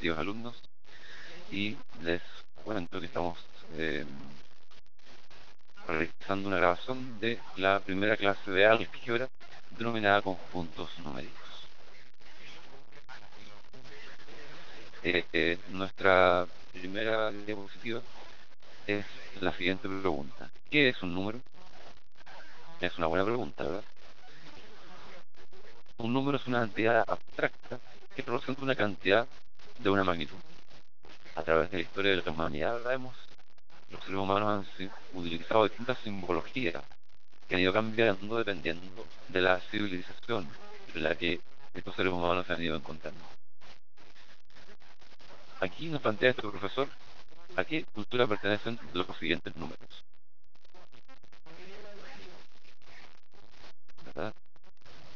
queridos alumnos, y les cuento que estamos realizando una grabación de la primera clase de álgebra denominada conjuntos numéricos. Nuestra primera diapositiva es la siguiente pregunta: ¿qué es un número? Es una buena pregunta, ¿verdad? Un número es una entidad abstracta que representa una cantidad de una magnitud. A través de la historia de la humanidad, los seres humanos han utilizado distintas simbologías que han ido cambiando dependiendo de la civilización en la que estos seres humanos se han ido encontrando. Aquí nos plantea este profesor a qué cultura pertenecen los siguientes números, ¿verdad?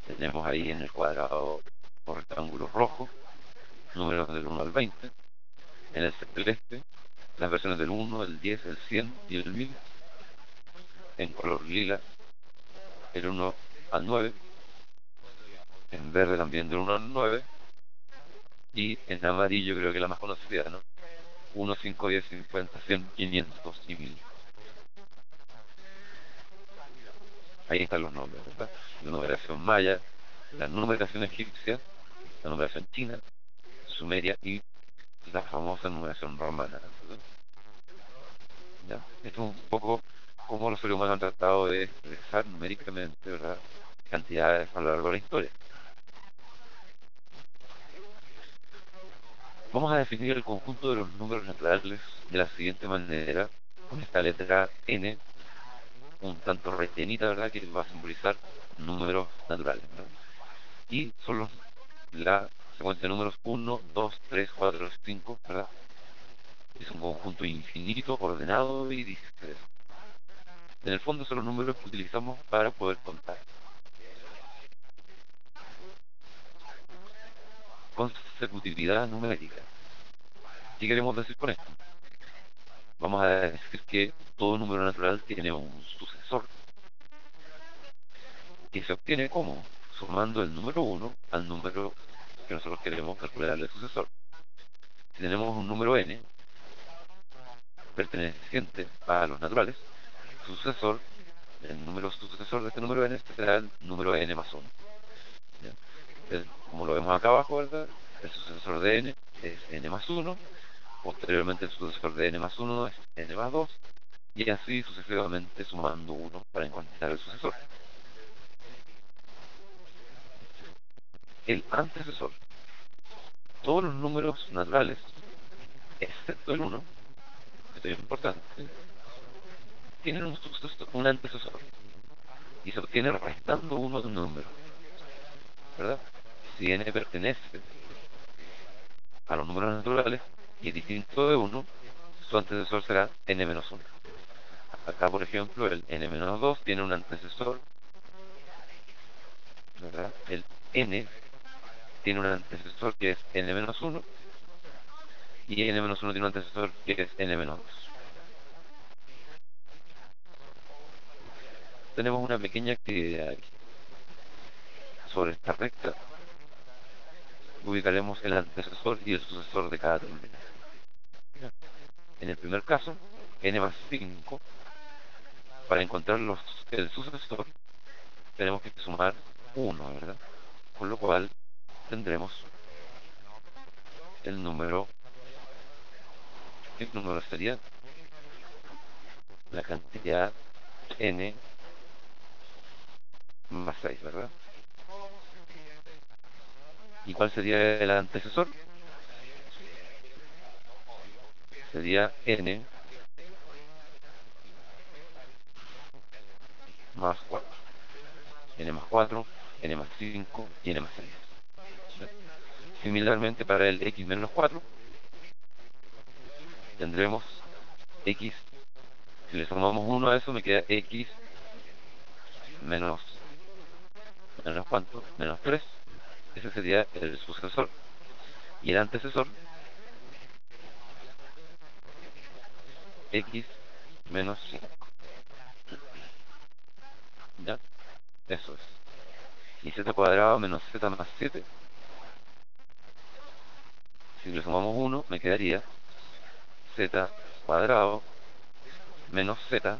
Tenemos ahí en el cuadrado o rectángulo rojo números del 1 al 20, en el celeste las versiones del 1, el 10, el 100 y el 1000, en color lila el 1 al 9, en verde también del 1 al 9, y en amarillo creo que la más conocida, ¿no? 1, 5, 10, 50, 100, 500 y 1000. Ahí están los nombres, ¿verdad? La numeración maya, la numeración egipcia, la numeración china, sumeria y la famosa numeración romana, ¿verdad? ¿Ya? Esto es un poco cómo los seres humanos han tratado de expresar numéricamente, ¿verdad?, cantidades a lo largo de la historia. Vamos a definir el conjunto de los números naturales de la siguiente manera, con esta letra n, un tanto retenida, ¿verdad?, que va a simbolizar números naturales, ¿verdad? Y son la secuencia de números 1, 2, 3, 4, 5, ¿verdad? Es un conjunto infinito, ordenado y discreto. En el fondo son los números que utilizamos para poder contar. Consecutividad numérica. ¿Qué queremos decir con esto? Vamos a decir que todo número natural tiene un sucesor, que se obtiene ¿cómo? Sumando el número 1 al número que nosotros queremos calcular el sucesor. Si tenemos un número n perteneciente a los naturales, su sucesor, el número sucesor de este número n será el número n más 1. Como lo vemos acá abajo, ¿verdad?, el sucesor de n es n más 1, posteriormente el sucesor de n más 1 es n más 2, y así sucesivamente sumando 1 para encontrar el sucesor. El antecesor. Todos los números naturales, excepto el 1, esto es importante, tienen un antecesor, y se obtiene restando 1 de un número, ¿verdad? Si n pertenece a los números naturales y es distinto de 1, su antecesor será n menos 1. Acá, por ejemplo, el n menos 2 tiene un antecesor, ¿verdad? El n tiene un antecesor que es n menos 1, y n menos 1 tiene un antecesor que es n menos 2. Tenemos una pequeña actividad aquí. Sobre esta recta ubicaremos el antecesor y el sucesor de cada término. En el primer caso, n más 5, para encontrar el sucesor tenemos que sumar 1, ¿verdad? Con lo cual tendremos el número sería la cantidad n más 6, ¿verdad? ¿Y cuál sería el antecesor? Sería n más 4. N más 4, n más 5 y n más 6. Similarmente, para el x menos 4, tendremos x, si le sumamos 1 a eso, me queda x menos ¿cuánto? Menos 3. Ese sería el sucesor. Y el antecesor, x menos 5. ¿Ya? Eso es. Y z cuadrado menos z más 7 Si le sumamos 1, me quedaría z cuadrado menos z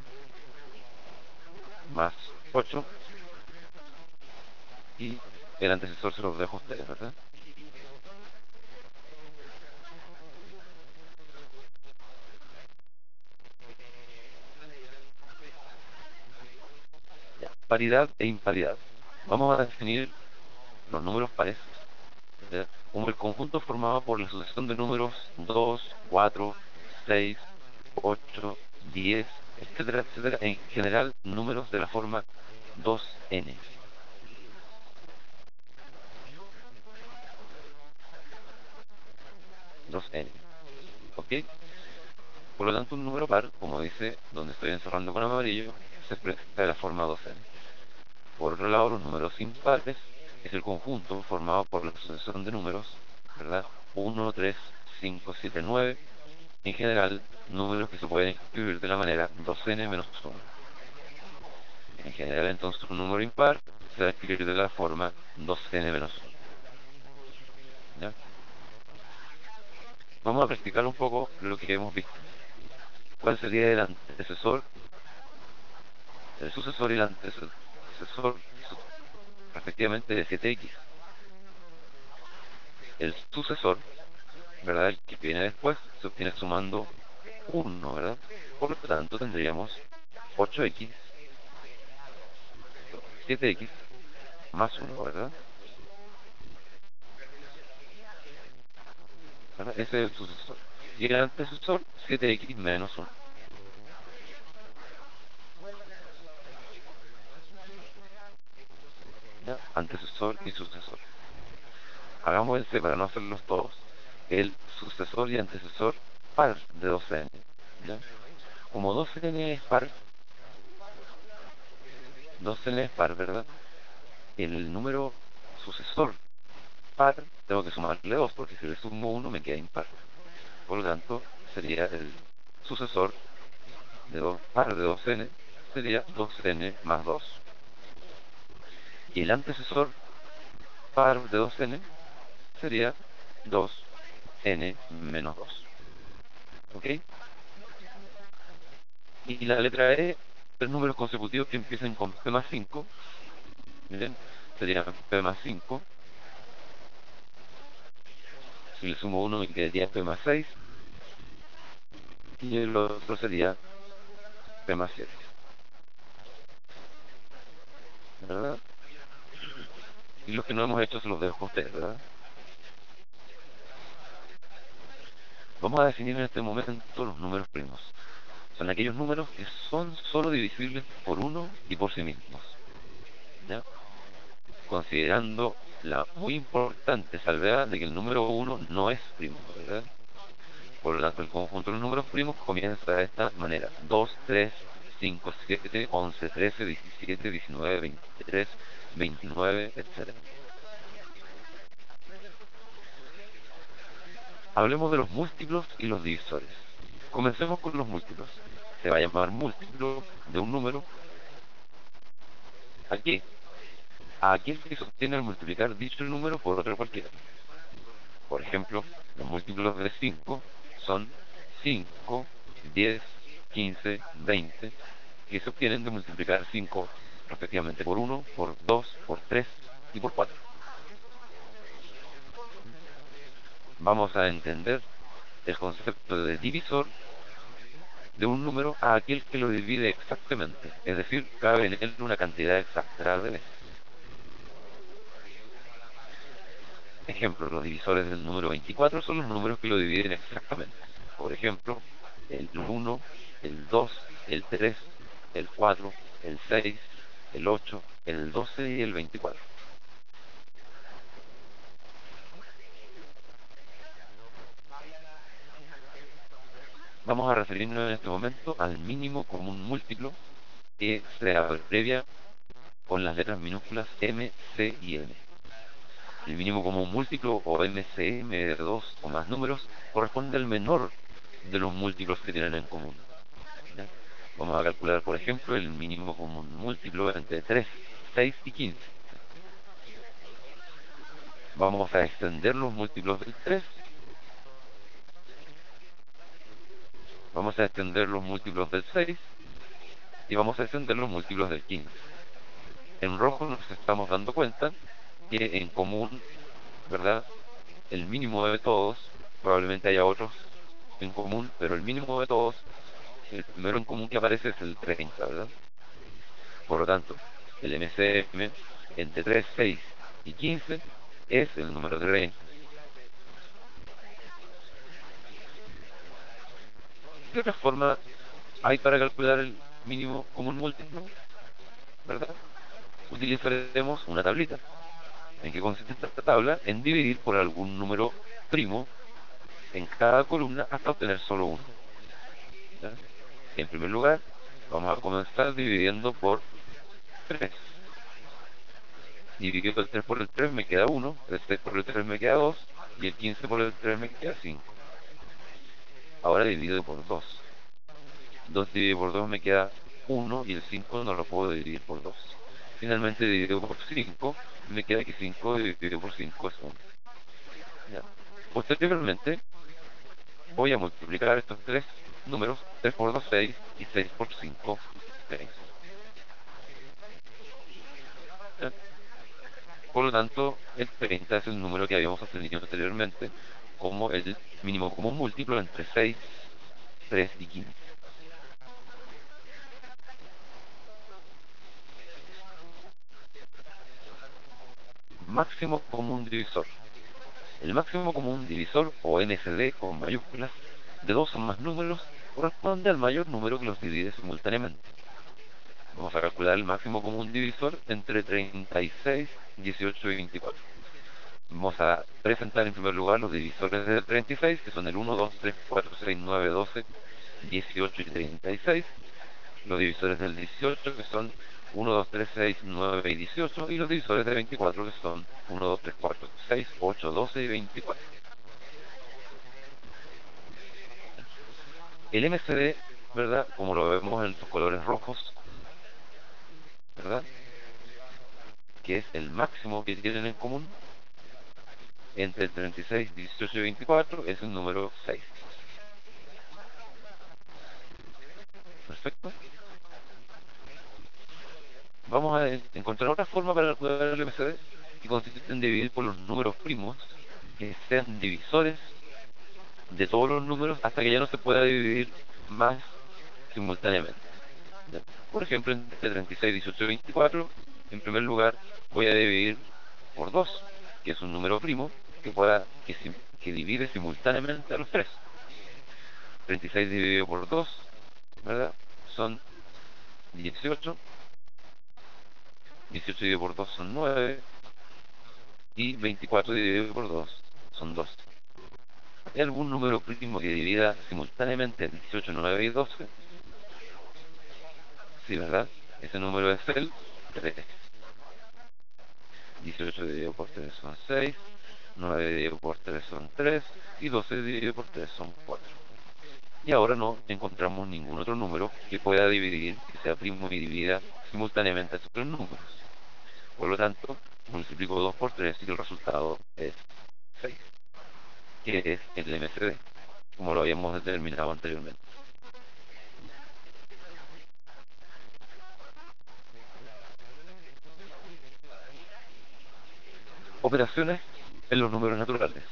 más 8, y el antecesor se los dejo a ustedes, ¿verdad? Ya. Paridad e imparidad. Vamos a definir los números pares, ¿ya?, como el conjunto formado por la sucesión de números 2, 4, 6, 8, 10, etcétera, etcétera, en general números de la forma 2n. 2n, ¿ok? Por lo tanto, un número par, como dice donde estoy encerrando con amarillo, se presenta de la forma 2n. Por otro lado, los números impares es el conjunto formado por la sucesión de números, ¿verdad? 1, 3, 5, 7, 9. En general, números que se pueden escribir de la manera 2n menos 1. En general, entonces, un número impar se va a escribir de la forma 2n menos 1. ¿Ya? Vamos a practicar un poco lo que hemos visto. ¿Cuál sería el antecesor, el sucesor y el antecesor, respectivamente, de 7x? El sucesor, ¿verdad?, el que viene después, se obtiene sumando 1, ¿verdad? Por lo tanto, tendríamos 8x, 7x más 1, ¿verdad? ¿Verdad? Ese es el sucesor. Y el antecesor, 7x menos 1. ¿Ya? Antecesor y sucesor. Hagamos ese para no hacerlos todos. El sucesor y antecesor par de 2n. ¿Ya? Como 2n es par, 2n es par, ¿verdad? El número sucesor par tengo que sumarle 2, porque si le sumo 1 me queda impar. Por lo tanto, sería el sucesor de 2, par de 2n, sería 2n más 2. Y el antecesor par de 2n sería 2n menos 2. ¿Ok? Y la letra E, tres números consecutivos que empiecen con P más 5. Miren, sería P más 5. Si le sumo 1 me quedaría P más 6. Y el otro sería P más 7. ¿Verdad? Y los que no hemos hecho se los dejo a ustedes, ¿verdad? Vamos a definir en este momento los números primos. Son aquellos números que son solo divisibles por 1 y por sí mismos, ¿ya? Considerando la muy importante salvedad de que el número 1 no es primo, ¿verdad? Por lo tanto, el conjunto de los números primos comienza de esta manera: 2, 3, 5, 7, 11, 13, 17, 19, 23, 29, etc. Hablemos de los múltiplos y los divisores. Comencemos con los múltiplos. Se va a llamar múltiplo de un número ¿a qué? A aquel que se obtiene al multiplicar dicho número por otro cualquiera. Por ejemplo, los múltiplos de 5 son 5, 10, 15, 20, que se obtienen de multiplicar 5 respectivamente por 1, por 2, por 3 y por 4. Vamos a entender el concepto de divisor de un número a aquel que lo divide exactamente, es decir, cabe en él una cantidad exacta de veces. Ejemplo, los divisores del número 24 son los números que lo dividen exactamente. Por ejemplo, el 1, el 2, el 3, el 4, el 6, el 8, el 12 y el 24. Vamos a referirnos en este momento al mínimo común múltiplo, que se abrevia con las letras minúsculas M, C y M. El mínimo común múltiplo, o MCM, de dos o más números, corresponde al menor de los múltiplos que tienen en común. ¿Ya? Vamos a calcular, por ejemplo, el mínimo común múltiplo entre 3, 6 y 15. Vamos a extender los múltiplos del 3 Vamos a extender los múltiplos del 6 y vamos a extender los múltiplos del 15. En rojo nos estamos dando cuenta que en común, ¿verdad? El mínimo de todos, probablemente haya otros en común, pero el mínimo de todos, el primero en común que aparece es el 30, ¿verdad? Por lo tanto, el MCM entre 3, 6 y 15 es el número 30. ¿Qué otra forma hay para calcular el mínimo común múltiplo? ¿Verdad? Utilizaremos una tablita. ¿En qué consiste esta tabla? En dividir por algún número primo en cada columna hasta obtener solo uno. ¿Ya? En primer lugar, vamos a comenzar dividiendo por 3. Dividido el 3 por el 3 me queda 1, el 6 por el 3 me queda 2 y el 15 por el 3 me queda 5. Ahora dividido por 2. 2 dividido por 2 me queda 1 y el 5 no lo puedo dividir por 2. Finalmente dividido por 5 me queda que 5 dividido por 5 es 1. ¿Ya? Posteriormente voy a multiplicar estos tres números, 3 por 2 6 y 6 por 5 6. ¿Ya? Por lo tanto, el 30 es el número que habíamos obtenido anteriormente como el mínimo común múltiplo entre 6, 3 y 15. Máximo común divisor. El máximo común divisor, o MCD con mayúsculas, de dos o más números, corresponde al mayor número que los divide simultáneamente. Vamos a calcular el máximo común divisor entre 36, 18 y 24. Vamos a presentar en primer lugar los divisores del 36, que son el 1, 2, 3, 4, 6, 9, 12, 18 y 36. Los divisores del 18, que son 1, 2, 3, 6, 9 y 18. Y los divisores del 24, que son 1, 2, 3, 4, 6, 8, 12 y 24. El MCD, ¿verdad? Como lo vemos en los colores rojos, ¿verdad? Que es el máximo que tienen en común entre 36, 18 y 24, es el número 6. Perfecto. Vamos a encontrar otra forma para calcular el MCD que consiste en dividir por los números primos que sean divisores de todos los números hasta que ya no se pueda dividir más simultáneamente. ¿Ya? Por ejemplo, entre 36, 18 y 24, en primer lugar voy a dividir por 2, que es un número primo que divide simultáneamente a los 3. 36 dividido por 2, ¿verdad? Son 18. 18 dividido por 2 son 9. Y 24 dividido por 2 son 12. ¿Hay algún número primo que divida simultáneamente 18, 9 y 12? Sí, ¿verdad? Ese número es el 3. 18 dividido por 3 son 6. 9 dividido por 3 son 3. Y 12 dividido por 3 son 4. Y ahora no encontramos ningún otro número que pueda dividir, que sea primo y divida simultáneamente a esos tres números. Por lo tanto, multiplico 2 por 3 y el resultado es 6, que es el MCD, como lo habíamos determinado anteriormente. Operaciones en los números naturales.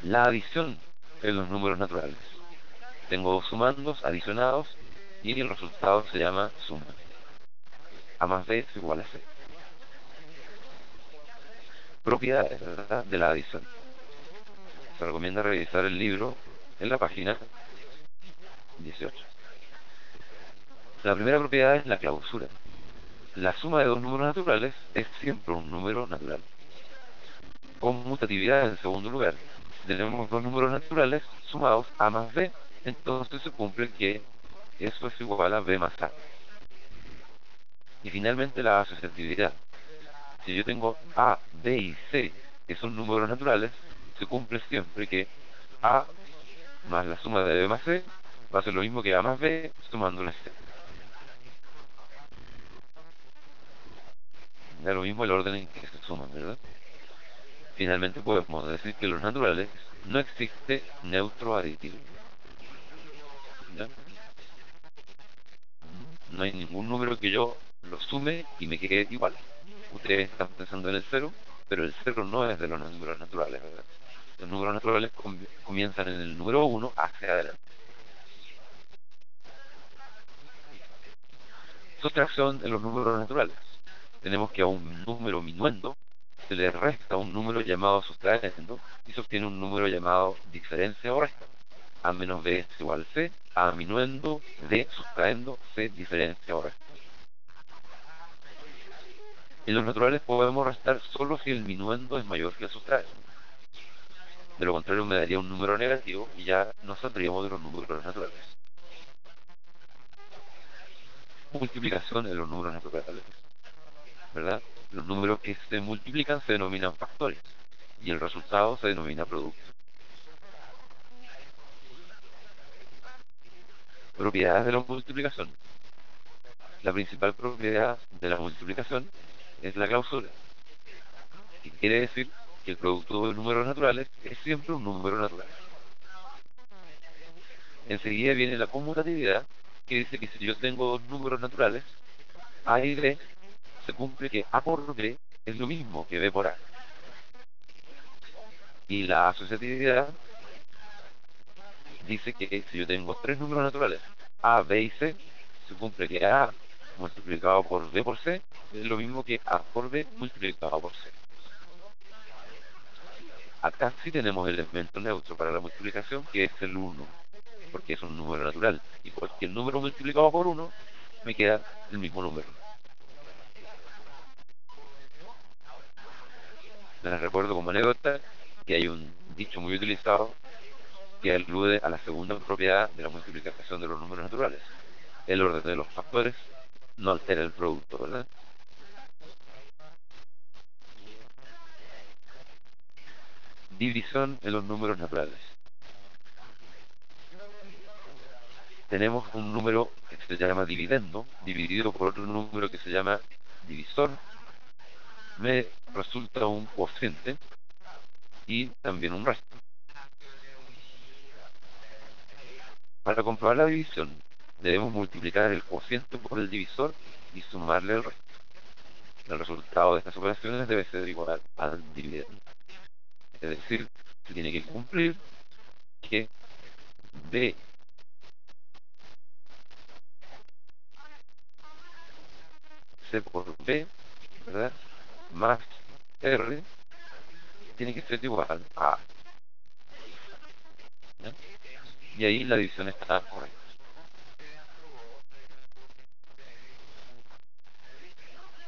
La adición en los números naturales. Tengo dos sumandos adicionados y el resultado se llama suma. A más B es igual a C. Propiedades, ¿verdad?, de la adición. Se recomienda revisar el libro en la página 18. La primera propiedad es la clausura. La suma de dos números naturales es siempre un número natural. Conmutatividad en segundo lugar. Tenemos dos números naturales sumados A más B, entonces se cumple que eso es igual a B más A. Y finalmente la asociatividad. Si yo tengo A, B y C, que son números naturales, se cumple siempre que A más la suma de B más C va a ser lo mismo que A más B sumándole C. Da lo mismo el orden en que se suman, ¿verdad? Finalmente podemos decir que los naturales no existe neutro aditivo. ¿Ya? No hay ningún número que yo lo sume y me quede igual. Ustedes están pensando en el cero, pero el cero no es de los números naturales, ¿verdad? Los números naturales comienzan en el número uno hacia adelante. Sustracción en los números naturales. Tenemos que a un número minuendo se le resta un número llamado sustrayendo y se obtiene un número llamado diferencia o resta. A menos B es igual a C, A minuendo, D sustrayendo, C diferencia o resta. En los naturales podemos restar solo si el minuendo es mayor que el sustrayendo. De lo contrario me daría un número negativo y ya no saldríamos de los números naturales. Multiplicación en los números naturales, ¿verdad? Los números que se multiplican se denominan factores y el resultado se denomina producto. Propiedades de la multiplicación. La principal propiedad de la multiplicación es la clausura, que quiere decir que el producto de números naturales es siempre un número natural. Enseguida viene la conmutatividad, que dice que si yo tengo dos números naturales, A y B, se cumple que A por B es lo mismo que B por A. Y la asociatividad dice que si yo tengo tres números naturales, A, B y C, se cumple que A multiplicado por B por C es lo mismo que A por B multiplicado por C. Acá sí tenemos el elemento neutro para la multiplicación, que es el 1, porque es un número natural. Y cualquier número multiplicado por 1 me queda el mismo número. Les recuerdo como anécdota que hay un dicho muy utilizado que alude a la segunda propiedad de la multiplicación de los números naturales. El orden de los factores no altera el producto, ¿verdad? División en los números naturales. Tenemos un número que se llama dividendo, dividido por otro número que se llama divisor, me resulta un cociente y también un resto. Para comprobar la división, debemos multiplicar el cociente por el divisor y sumarle el resto. El resultado de estas operaciones debe ser igual al dividendo. Es decir, se tiene que cumplir que B C por B, ¿verdad? Más R tiene que ser igual a A. ¿Ya? Y ahí la división está correcta.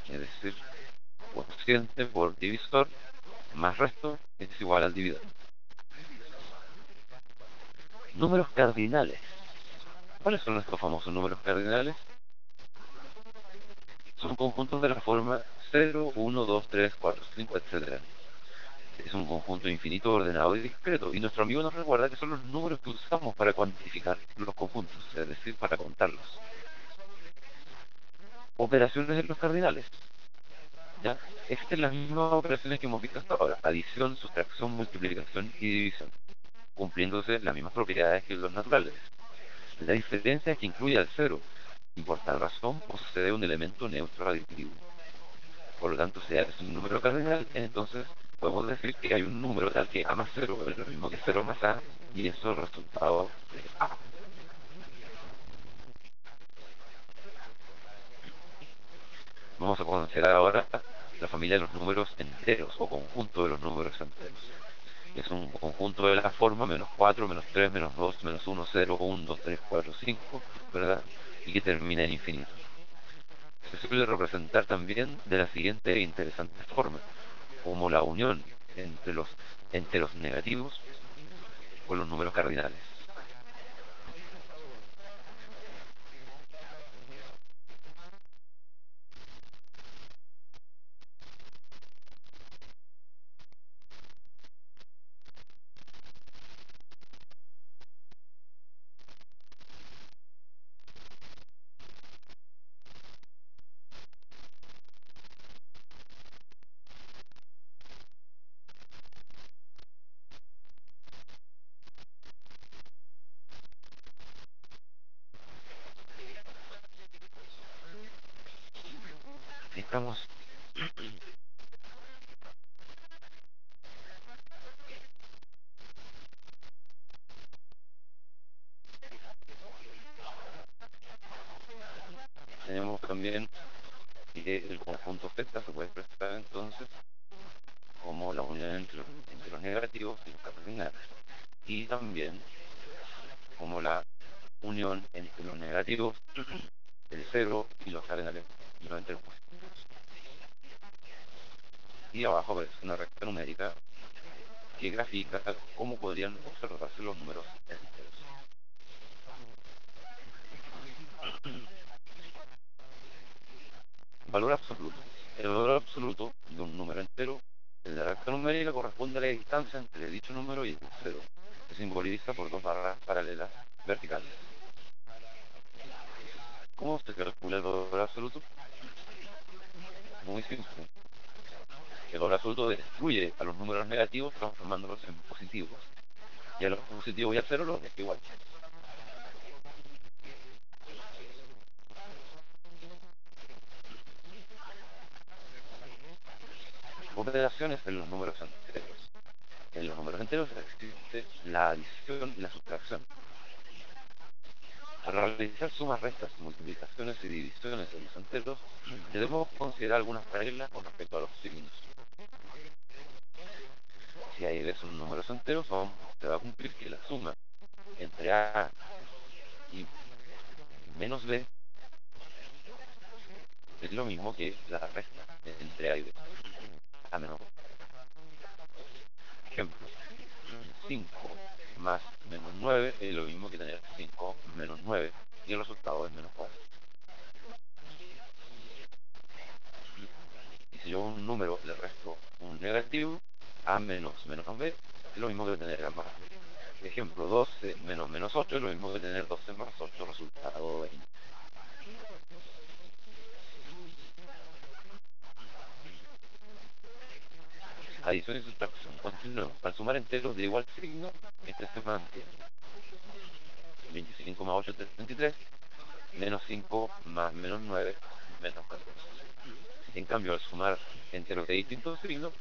Es decir, cociente por divisor más resto es igual al dividendo. Números cardinales. ¿Cuáles son estos famosos números cardinales? Son conjuntos de la forma 0, 1, 2, 3, 4, 5, etc. Es un conjunto infinito, ordenado y discreto. Y nuestro amigo nos recuerda que son los números que usamos para cuantificar los conjuntos, es decir, para contarlos. Operaciones de los cardinales. ¿Ya? Estas son las mismas operaciones que hemos visto hasta ahora. Adición, sustracción, multiplicación y división. Cumpliéndose las mismas propiedades que los naturales. La diferencia es que incluye al cero y por tal razón posee un elemento neutro aditivo. Por lo tanto, si es un número cardinal, entonces podemos decir que hay un número tal que A más cero es lo mismo que cero más A, y eso es el resultado de A. Vamos a considerar ahora la familia de los números enteros o conjunto de los números enteros. Es un conjunto de la forma menos 4, menos 3, menos 2, menos 1, 0, 1, 2, 3, 4, 5, ¿verdad? Y que termina en infinito. Se suele representar también de la siguiente interesante forma, como la unión entre los enteros negativos con los números cardinales. Veamos. Tenemos también que el conjunto Z se puede expresar entonces como la unión entre los negativos y los cardinales, y también como la unión entre los negativos, el cero y los cardinales, y los enteros positivos. Y abajo aparece una recta numérica que grafica cómo podrían observarse los números enteros. Valor absoluto. El valor absoluto de un número entero en la recta numérica corresponde a la distancia entre dicho número y el cero, que se simboliza por dos barras paralelas verticales. ¿Cómo se calcula el valor absoluto? Muy simple. El valor absoluto destruye a los números negativos transformándolos en positivos, y a los positivos y al cero los deja igual. Operaciones en los números enteros. En los números enteros existe la adición y la sustracción. Para realizar sumas, restas, multiplicaciones y divisiones en los enteros, debemos considerar algunas reglas con respecto a los signos. Si hay veces son números enteros, se va a cumplir que la suma entre A y menos B es lo mismo que la resta entre A y B, A menos B. Ejemplo, 5 más menos 9 es lo mismo que tener 5 menos 9, y el resultado es menos 4. Y si yo a un número le resto un negativo, A menos B es lo mismo que tener A más B. Ejemplo, 12 menos menos 8 es lo mismo que tener 12 más 8, resultado 20. Adición y sustracción. Continuemos. Al sumar enteros de igual signo, este se mantiene. 25 más 8 es 33, menos 5 más menos 9, menos 14. En cambio, al sumar enteros de distintos signos,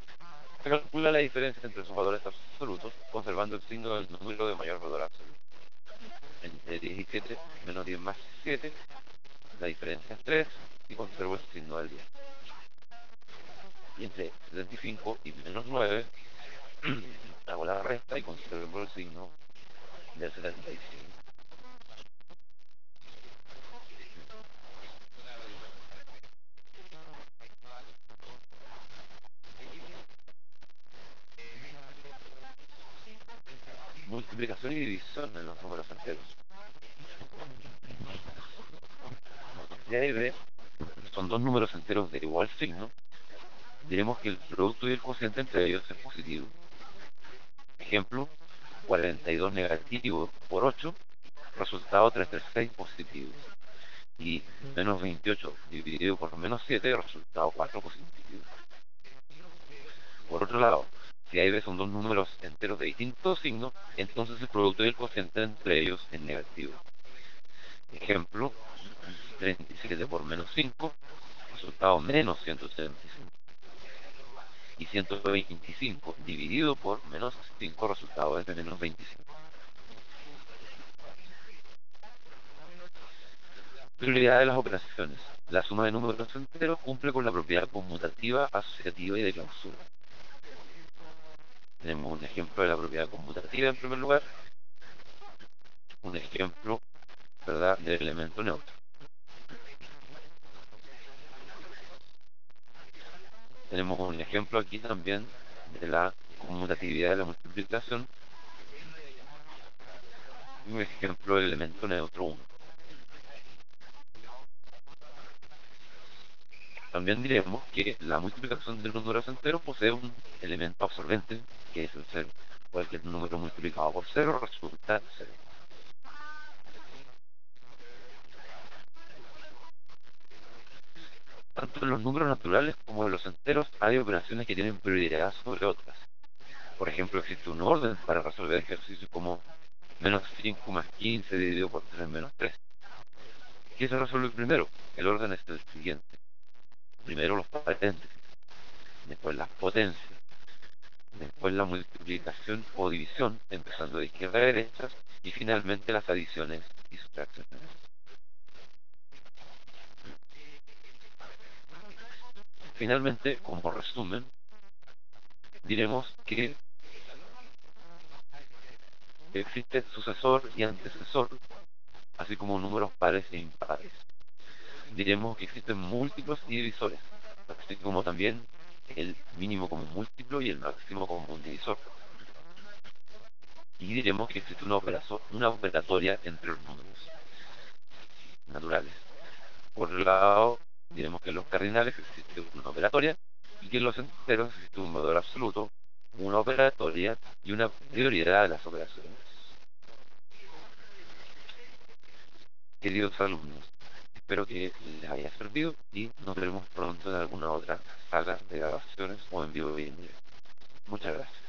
se calcula la diferencia entre sus valores absolutos, conservando el signo del número de mayor valor absoluto. Entre 10 y 7, menos 10 más 7, la diferencia es 3 y conservo el signo del 10. Y entre 75 y menos 9, hago la resta y conservo el signo del 75. Multiplicación y división en los números enteros. Y A y B son dos números enteros de igual signo, diremos que el producto y el cociente entre ellos es positivo. Ejemplo, 42 negativo por 8, resultado 36 positivo. Y menos 28 dividido por menos 7, resultado 4 positivo. Por otro lado, si A y B son dos números enteros de distintos signos, entonces el producto y el cociente entre ellos es negativo. Ejemplo, 37 por menos 5, resultado menos 175. Y 125 dividido por menos 5, resultado es de menos 25. Prioridad de las operaciones. La suma de números enteros cumple con la propiedad conmutativa, asociativa y de clausura. Tenemos un ejemplo de la propiedad conmutativa en primer lugar, un ejemplo, ¿verdad?, del elemento neutro. Tenemos un ejemplo aquí también de la conmutatividad de la multiplicación y un ejemplo del elemento neutro 1. También diremos que la multiplicación de los números enteros posee un elemento absorbente, que es el 0. Cualquier número multiplicado por 0 resulta 0. Tanto en los números naturales como en los enteros hay operaciones que tienen prioridad sobre otras. Por ejemplo, existe un orden para resolver ejercicios como menos 5 más 15 dividido por 3 menos 3. ¿Qué se resuelve primero? El orden es el siguiente. Primero los paréntesis, después las potencias, después la multiplicación o división, empezando de izquierda a derecha, y finalmente las adiciones y sustracciones. Finalmente, como resumen, diremos que existe sucesor y antecesor, así como números pares e impares. Diremos que existen múltiplos y divisores, así como también el mínimo como un múltiplo y el máximo como un divisor. Y diremos que existe una operatoria entre los números naturales. Por un lado, diremos que en los cardinales existe una operatoria y que en los enteros existe un valor absoluto, una operatoria y una prioridad de las operaciones. Queridos alumnos, espero que les haya servido y nos veremos pronto en alguna otra sala de grabaciones o en vivo y en directo. Muchas gracias.